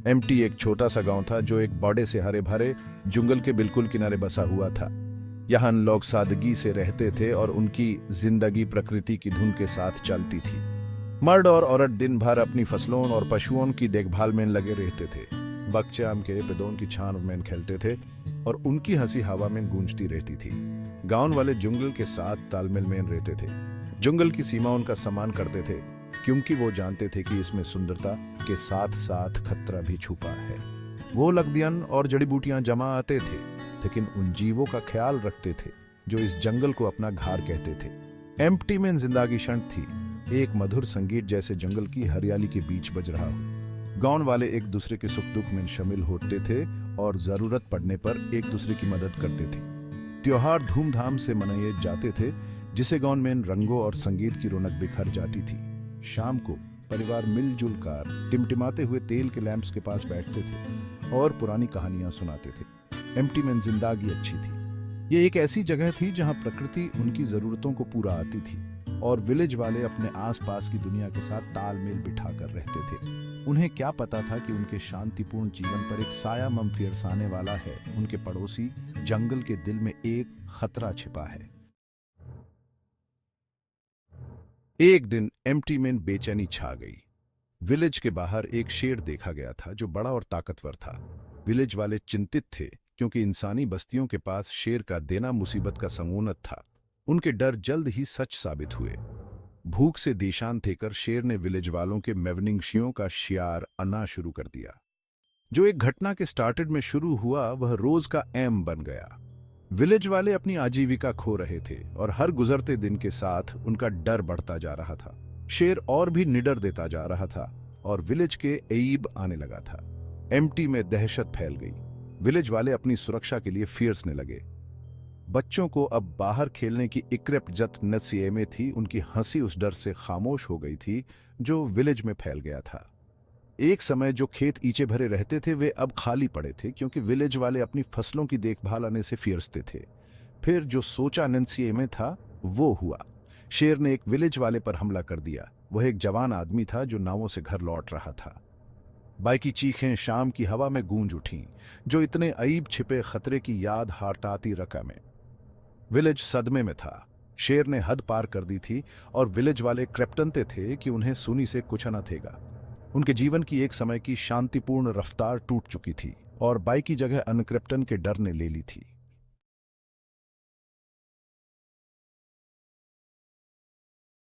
Empty एक छोटा सा गांव था जो एक बड़े से हरे भरे जंगल के बिल्कुल किनारे बसा हुआ था। यहाँ लोग सादगी से रहते थे और उनकी जिंदगी प्रकृति की धुन के साथ चलती थी। मर्द और औरत दिन भर अपनी फसलों और पशुओं की देखभाल में लगे रहते थे। बच्चे आम के पेड़ों की छान में खेलते थे और उनकी हंसी हवा में गूंजती रहती थी। गांव वाले जंगल के साथ तालमेल में रहते थे। जंगल की सीमा उनका सम्मान करते थे क्योंकि वो जानते थे कि इसमें सुंदरता के साथ साथ खतरा भी छुपा है। वो लकड़ियां और जड़ी बूटियां जमा आते थे, लेकिन उन जीवों का ख्याल रखते थे जो इस जंगल को अपना घर कहते थे। एम्प्टी में जिंदगी क्षण थी, एक मधुर संगीत जैसे जंगल की हरियाली के बीच बज रहा हो। गांव वाले एक दूसरे के सुख दुख में शामिल होते थे और जरूरत पड़ने पर एक दूसरे की मदद करते थे। त्योहार धूमधाम से मनाए जाते थे, जिसे गांव में रंगों और संगीत की रौनक बिखर जाती थी। शाम को परिवार मिलजुल कर टिमटिमाते हुए तेल के लैंप्स के पास बैठते थे और पुरानी कहानियां सुनाते थे। एम्प्टी में जिंदगी अच्छी थी। ये एक ऐसी जगह थी जहां प्रकृति उनकी जरूरतों को पूरा आती थी और विलेज वाले अपने आसपास की दुनिया के साथ तालमेल बिठा कर रहते थे। उन्हें क्या पता था कि उनके शांतिपूर्ण जीवन पर एक साया फिरसाने वाला है। उनके पड़ोसी जंगल के दिल में एक खतरा छिपा है। एक दिन एम्प्टी में बेचैनी छा गई। विलेज के बाहर एक शेर देखा गया था जो बड़ा और ताकतवर था। विलेज वाले चिंतित थे क्योंकि इंसानी बस्तियों के पास शेर का देना मुसीबत का समूनत था। उनके डर जल्द ही सच साबित हुए। भूख से देशान देकर शेर ने विलेज वालों के मेवनिंगशियों का शिकार आना शुरू कर दिया। जो एक घटना के स्टार्टेड में शुरू हुआ वह रोज का एम बन गया। विलेज वाले अपनी आजीविका खो रहे थे और हर गुजरते दिन के साथ उनका डर बढ़ता जा रहा था। शेर और भी निडर देता जा रहा था और विलेज के ऐब आने लगा था। एम्प्टी में दहशत फैल गई। विलेज वाले अपनी सुरक्षा के लिए फियर्सने लगे। बच्चों को अब बाहर खेलने की इक्रेप्ट जत नसीए में थी। उनकी हंसी उस डर से खामोश हो गई थी जो विलेज में फैल गया था। एक समय जो खेत ईचे भरे रहते थे वे अब खाली पड़े थे क्योंकि विलेज वाले अपनी फसलों की देखभाल आने से फियर्सते थे। फिर जो सोचा नंसीए में था वो हुआ। शेर ने एक विलेज वाले पर हमला कर दिया। वह एक जवान आदमी था जो नावों से घर लौट रहा था। बाई की चीखें शाम की हवा में गूंज उठीं, जो इतने अईब छिपे खतरे की याद हटाती रकमें। विलेज सदमे में था। शेर ने हद पार कर दी थी और विलेज वाले क्रेप्टनते थे कि उन्हें सुनी से कुछ न थेगा। उनके जीवन की एक समय की शांतिपूर्ण रफ्तार टूट चुकी थी और बाई की जगह अनक्रिप्टन के डर ने ले ली थी।